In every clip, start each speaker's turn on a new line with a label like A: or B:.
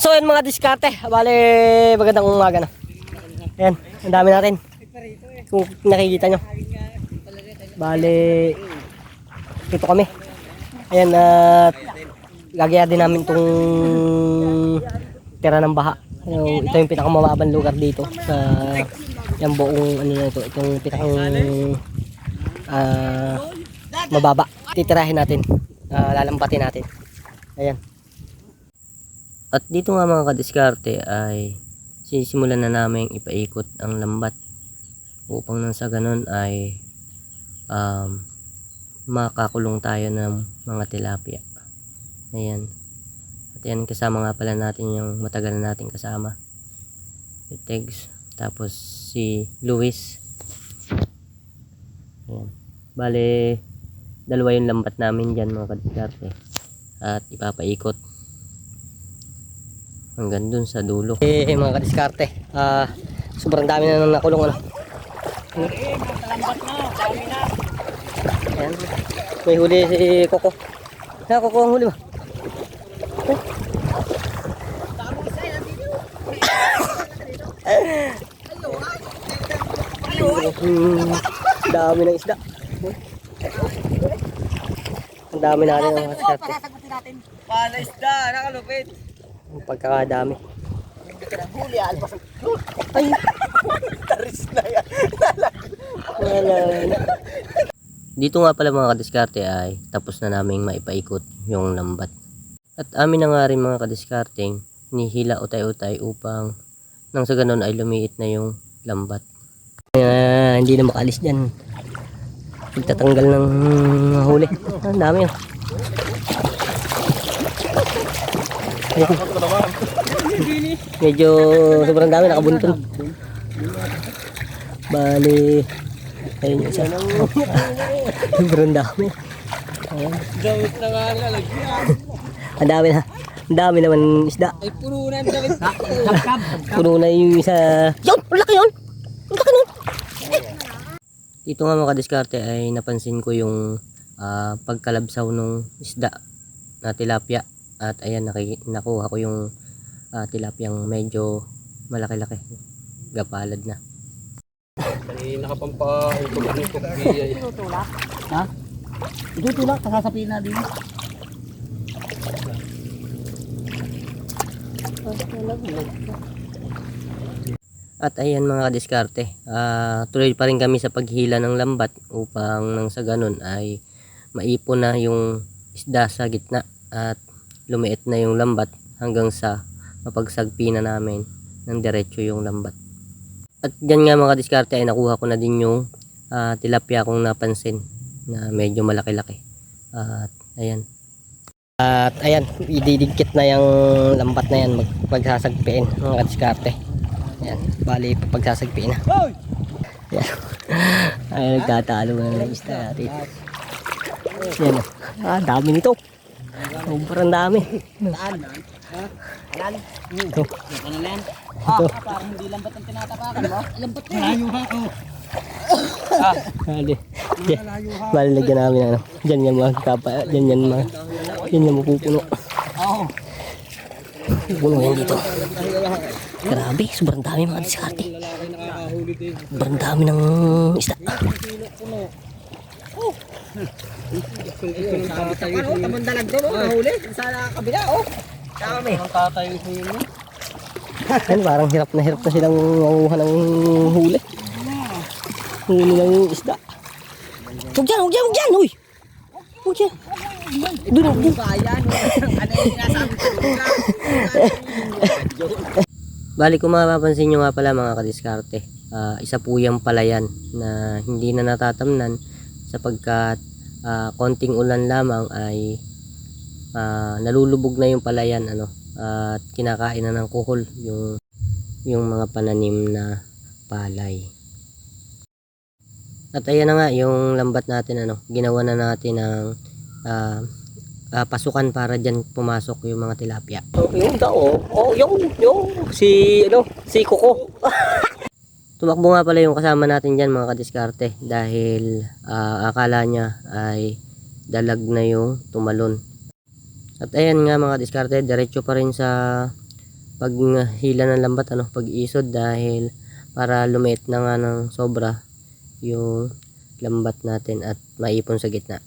A: So yun mga diskarte, bale magandang umaga na. Ayan, ang dami natin. Kung nakikita nyo. Bale, dito kami. Ayan, at gagaya din namin itong tira ng baha. Ito yung pinakamababang lugar dito sa yung buong ano na ito. Itong pinakang mababa. Titirahin natin. Lalampatin natin. Ayan. At dito nga mga kadiskarte ay sisimulan na namin ipaikot ang lambat upang nang sa ganun ay makakulong tayo ng mga tilapia. Ayan. At yan, kasama nga pala natin yung matagal na natin kasama, si Tegs, tapos si Luis. Ayan. Bale, dalawa yung lambat namin dyan mga kadiskarte at ipapaikot hanggang dun sa dulo. Mga kadiskarte, sobrang dami na nang nakulong ano. Ayan. May huli si Coco. Coco ang huli ba? Dami ng isda. Ang dami natin mga kadiskarte.
B: Pala isda, nakalupit.
A: Ang pagkakadami.
B: Huli, alpas.
A: Ay!
B: Taris na yan.
A: Wala. Dito nga pala mga kadiskarte ay tapos na naming maipaikot yung lambat. At amin na nga rin mga kadiskarte nihila utay-utay upang nang sa ganun ay lumiit na yung lambat. Hindi na makaalis dyan. Pagtatanggal ng huli. Ang dami yun. Medyo sobrang dami, nakabuntun. Bali, ayun yung isa. Sobrang dami. Ayan.
B: Damit na nga lalagyan.
A: Ang dami na. Ang dami naman isda.
B: Ay, puno na yung damit.
A: Puno na yung isa. Yun! Ang laki yun! Ang laki nun! Dito nga mga kadiskarte ay napansin ko yung pagkalabsaw ng isda na tilapia. At ayan, nakuha ko yung tilapiyang medyo malaki-laki. Gapalad na.
B: Kanina ka pang pa-utulak ng kubiya.
C: Tinutulak? Ha? Tinutulak, kasasapin na din.
A: At ayan mga kadiskarte, tuloy pa rin kami sa paghila ng lambat upang nang sa ganun ay maipon na yung isda sa gitna at lumiit na yung lambat hanggang sa mapagsagpi na namin ng diretso yung lambat. At dyan nga mga diskarte ay nakuha ko na din yung tilapia kong napansin na medyo malaki-laki. At ayan. At ayan, ididikit na yung lambat na yan pagsasagpiin mga diskarte. Ayan, bali pagsasagpiin na. Ayan. Ayan, nagtatalo na ng isda natin. Ayan, dami nito. Sobrang dami.
B: Saan? Ayan.
A: Ito.
B: Kanalan.
A: Ito.
B: Parang hindi lambat ang tinatapakan mo. Lambat na. Malayo ha ko.
A: Bali lagyan namin ano. Diyan yan yan mapupuno.
B: Oo.
A: Puno yan dito. Grabe, sobrang dami mga diskarte. Sobrang dami ng isda.
B: Tamandalag daw, nahuli. Sa kabila, oh. Kami. Ang tatayo ko yun.
A: Yan, parang hirap na silang manguha ng huli. Huli ng isda. Huwag dyan, uy! Huwag dyan. Doon.
B: Kaya, no? Ano yung sinasabi ko?
A: Bali kung mapapansin nyo nga pala mga kadiskarte, isa po yung palayan na hindi na natatamnan sapagkat konting ulan lamang ay nalulubog na yung palayan at kinakain na ng kuhol yung mga pananim na palay. At ayan na nga yung lambat natin ginawa na natin ng pasukan para diyan pumasok yung mga tilapia. Yung tao, yung si Coco. Tumakbo nga pala yung kasama natin diyan mga kadiskarte dahil akala niya ay dalag na yung tumalon. At ayan nga mga kadiskarte, diretso pa rin sa paghila ng lambat, pag isod, dahil para lumiit na nga ng sobra yung lambat natin at maipon sa gitna.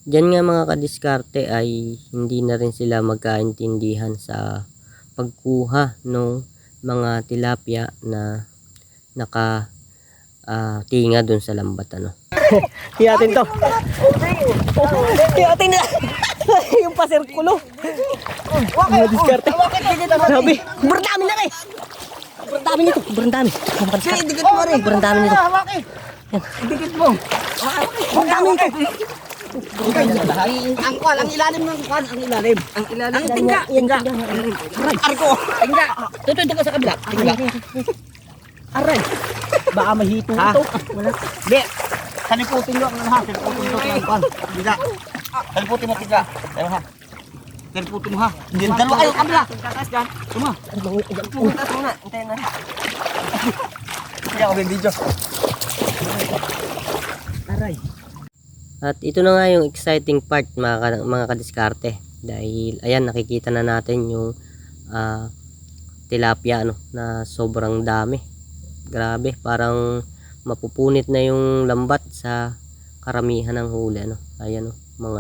A: Diyan nga mga kadiskarte ay hindi na rin sila magkaintindihan sa pagkuha ng mga tilapia na naka tinga dun sa lambat. Hiyatin to. Hiyatin na. Yung pasirkulo. Mga diskarte. Sabi, sobrang dami na eh. Sobrang dami nito. Sobrang dami.
B: Sige, dikit mo rin.
A: Sobrang dami nito.
B: Dikit mo.
A: Sobrang dami nito.
B: Ang kuwan, ang ilalim ng kuwan, ang ilalim. Ang ilalim. Ang tingga. Tingga. Aray ko. Tingga. Tutundo ka sa kabila. Tingga. Aray. Baka mahito ito. Hindi. Saniputin nyo ang lahat. Saniputin nyo ang kuwan. Tingga. Saniputin mo tingga. Tayo ha. Saniputin mo ha. Hindi. Dalawa kayo kabila. Takas dyan. Tuma. Pumuntas muna. Hintayin na. Hindi ako video. Aray.
A: At ito na nga yung exciting part mga kadiskarte, dahil ayan, nakikita na natin yung tilapia na sobrang dami. Grabe, parang mapupunit na yung lambat sa karamihan ng huli. Ayan, kung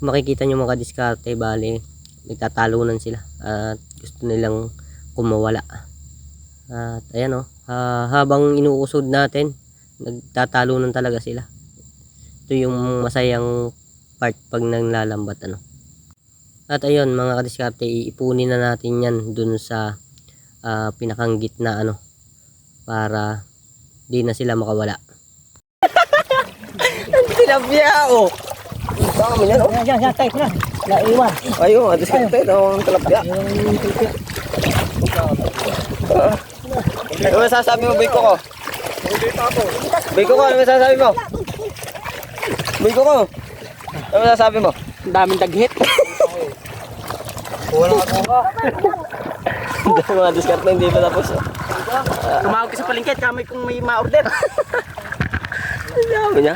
A: makikita nyo mga kadiskarte, bali nagtatalunan sila at gusto nilang kumawala. At ayan, habang inuusod natin, nagtatalunan talaga sila. Ito yung masayang part pag nanglalambat. At ayun mga kadiskarte, iipunin na natin yan dun sa pinakang gitna para di na sila makawala.
B: Tilapia oh. Dami yan oh.
C: Yan, tayo na. Naiwan.
B: Ayun, diskarte ang tilapia. Ano masasabi mo, Biko ko? Biko ko, ano masasabi mo? Biko ko, ano masasabi mo?
C: Ang daming daghit.
B: Wala ka ko. Mga diskarte hindi pa tapos.
C: Tumawag ka sa palengke, kami kung may ma-order.
B: Dami niya.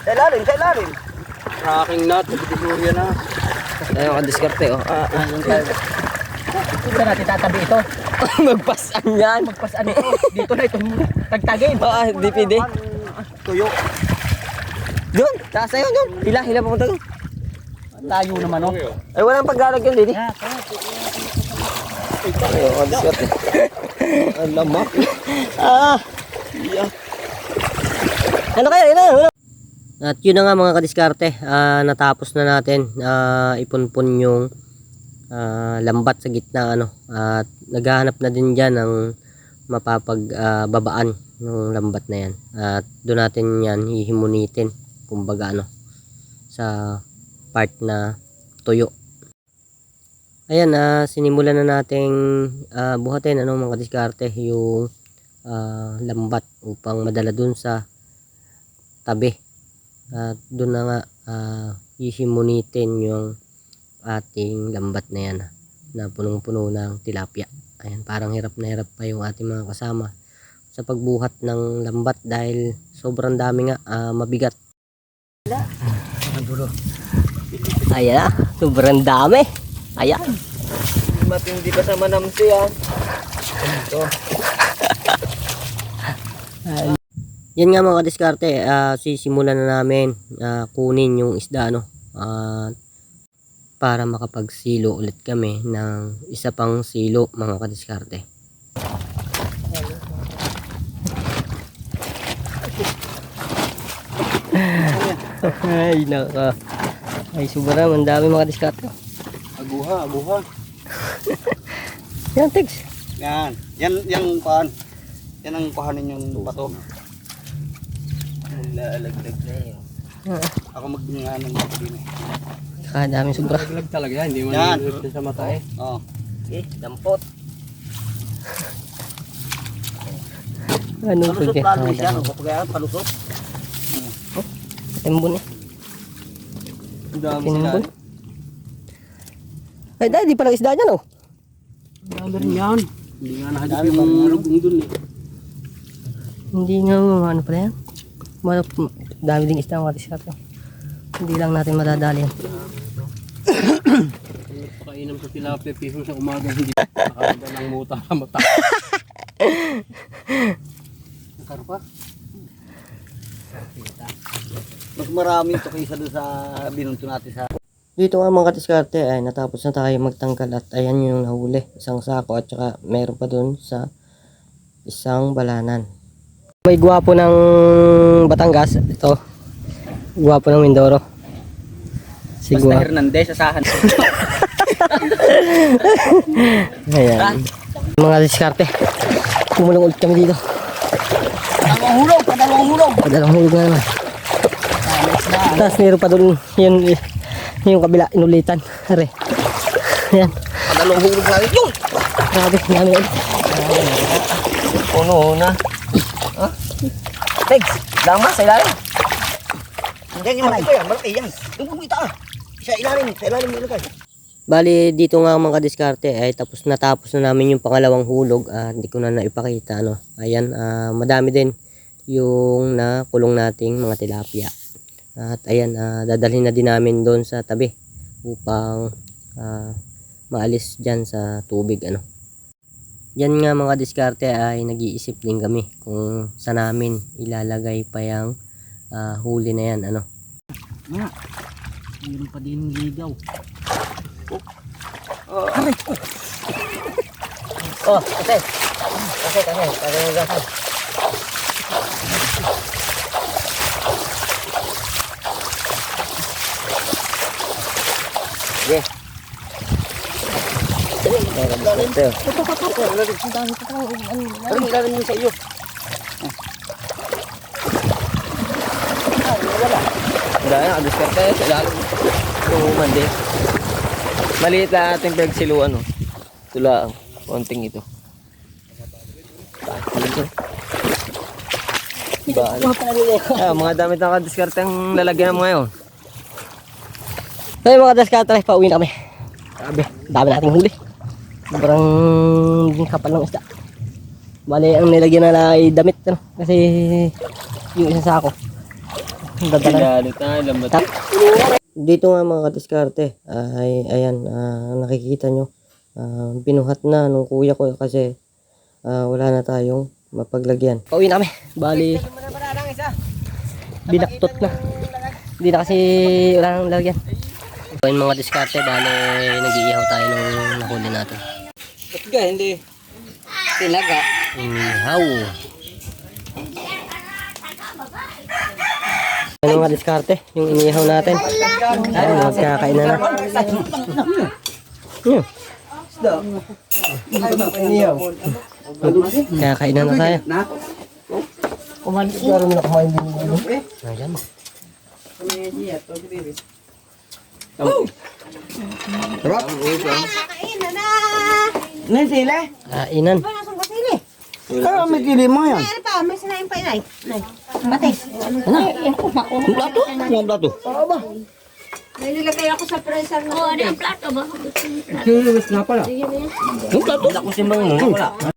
B: Sa ilalim, sa ilalim.
C: Tracking nut, nagtisurya na.
B: Ayun mga diskarte oh.
C: Dito natin tatabi ito.
B: Magpasan yan.
C: Magpasan ito. Dito na ito. Tagtagin.
B: Di pwede.
C: Tuyo.
B: Doon, taas na yun, doon. Hila papunta doon.
C: Tayo naman oh.
B: Ay, walang paglalagyan din eh. Ayun, mga diskarte. Ang lamak.
A: Ano kaya? Yun. At yun na nga mga kadiskarte, natapos na natin ipunpun yung lambat sa gitna at naghahanap na din dyan ng mapapagbabaan ng lambat na yan, at doon natin yan hihimunitin kumbaga sa part na tuyo. Ayan, sinimulan na nating buhatin mga kadiskarte yung lambat upang madala dun sa tabi, at doon na nga hihimunitin yung ating lambat na yan na punong-puno ng tilapia. Ayan, parang hirap na hirap pa yung ating mga kasama sa pagbuhat ng lambat dahil sobrang dami nga, mabigat. Ayan, sobrang dami. Ayan.
B: Matindi pa sa manamsi ah. Ito.
A: Yan nga mga kadiskarte, sisimulan na namin kunin yung isda para makapagsilo ulit kami ng isa pang silo mga kadiskarte. Ay naka. Ay sobra, ang dami mga diskarte.
C: Abuha.
A: Yan tigs.
C: Yan paan. Yan ang kuhanin yung bato.
B: Lalaglag na yun.
C: Ako magbinga ng bato din eh.
A: Dami sobra.
C: Lalaglag talaga yan, hindi mo
B: Yan.
C: nilulot sa mata eh. Oo.
B: Okay, dampot.
A: Anong
B: Palusot
A: pwede?
B: lalo siya. Kapag palusot.
A: Timbon eh.
B: Ang dami
A: Timbon. Ay dahil di pala isda dyan oh.
C: Ang dami rin yan. Hindi nga nahagip yung rugong dun eh.
A: Hindi nga ano pala yan. Dami ding isda mga diskarte. Hindi lang natin madadali yan.
C: Pakainam sa tilapia piso sa umaga hindi. Nang muta na mata. Nakarpa.
B: Mas marami ito kaysa doon sa binunto natin sa...
A: Dito nga mga kadiskarte ay natapos na tayo magtanggal at ayan yung nahuli. Isang sako at saka meron pa dun sa isang balanan. May gwapo ng Batangas. Ito. Gwapo ng Mindoro. Si
B: Basta
A: Gwapo.
B: Hernandez, asahan.
A: Ayan. Mga diskarte. Pumulong ulit kami dito.
B: Padalawang hulog, padalawang hulog.
A: Padalawang hulog na naman. Tapos meron pa doon yung kabila inulitan. Are. Ayan.
B: Padalawang hulog na rin yun.
A: Grabe, dami ulit.
B: Puno na. Ha? Tegs, dama sa ilalim. Hindi yung malaki yan, malaki yan. Yung kumita ah. Sa ilalim mo ilagay.
A: Bali dito nga mga diskarte ay natapos na namin yung pangalawang hulog at hindi ko na naipakita ano. Ayan, madami din yung nakulong nating mga tilapia. At ayan, dadalhin na din namin doon sa tabi upang maalis dyan sa tubig ano. Yan nga mga diskarte ay nag-iisip din kami kung saan namin ilalagay pa yung huli na yan ano.
C: Mayroon pa din ligaw.
A: Oh, kasi yung gasan. Sige.
B: Anong ilalim mo sa iyo?
C: Dahil nakadiskarte sa ilalim. Tuman din. Maliit lang ating pagsiluan. Oh. Ito lang. Konting ito. Mga damit na kadiskarte ang lalagyan mo ngayon.
A: Hey mga diskarte, pauwi na kami. Grabe, dami nating huli. Sobrang kapal ng isda. Bali, ang nilagyan na ay damit ano, kasi yung isang sako. Dadala.
C: Pinalo tayo, lambat.
A: Dito nga mga kadiskarte, ay ayan, nakikita nyo, binuhat na nung kuya ko kasi wala na tayong mapaglagyan. Pauwi na kami, bali, binaktot na. Hindi na kasi wala nang lagyan. Yung mga diskarte, bali, nag-iihaw tayo nung nahuli natin.
B: Ba't ka, hindi tilaga?
A: Ihaw. Ano mga diskarte, yung inihaw natin. Ayun, magkakain na na. Kakain na na tayo. Kumain siguro na kumain din. Ayan.
D: Kainan na!
B: May sila?
A: Kainan.
D: Ano nasong kasili?
B: Kaya may kili mo yan.
D: Ano pa? May sinayin pa inay. Batis.
B: Ang plato? Ang plato?
D: May nilagay ako sa freezer na. Oo, ano ang plato ba?
B: Ang plato? Ako simbang mo. Wala.